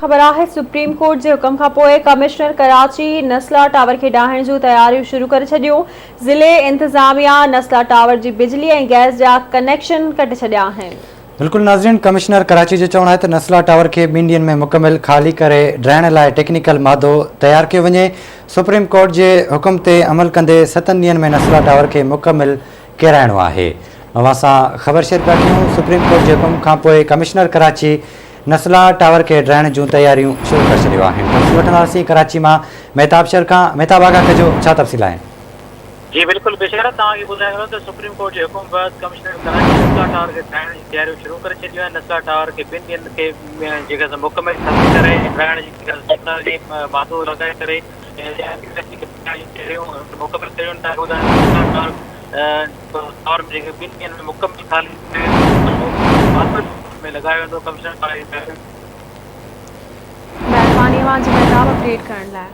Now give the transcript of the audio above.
ख़बर है supreme court के हुक्म का पोइ कमिश्नर कराची नस्ला टावर के डाहण जो तैयारियों शुरू कर छॾियूं। ज़िले इंतज़ामिया नस्ला टावर की बिजली और गैस जा कनेक्शन कटे छॾिया आहिनि। बिल्कुल नाज़रीन, कमिश्नर कराची जो चवणु आहे त नस्ला टावर के 2 ॾींहनि में मुकमिल खाली करे ड्राइण लाइ टेक्निकल मादो तैयार कियो वञे। सुप्रीम कोर्ट के हुक्म ते अमल कंदे 7 ॾींहनि में नस्ला टावर के मुकमिल किराइणो आहे। अवां सां ख़बर शेयर पिया कयूं। सुप्रीम कोर्ट के हुक्म खां पोइ कमिश्नर कराची नस्ला टावर के ड्राइण जूं तैयारियूं शुरू करे छॾियूं आहिनि। तफ़सील वठंदासीं कराची मां मेहताब शहर खां। मेहताब आगा कजो, छा तफ़सील आहिनि? जी बिल्कुल बेशर तव्हांखे ॿुधायो त सुप्रीम कोर्ट जे हुकुम बैदि कमिश्नर कराची नस्ला टावर के ठाहिण जी तैयारियूं शुरू करे छॾियूं आहिनि। नस्ला टावर के 2 ॾींहनि खे जेका मुकमिल करे ठाहिण जी मादो लॻाए करे मुकमिल कयूं था। टावर जेके 2 ॾींहनि में मुकमिल खाली में लगायो वेंदो। कमिश्नर महिरबानी अपडेट करण लाइ।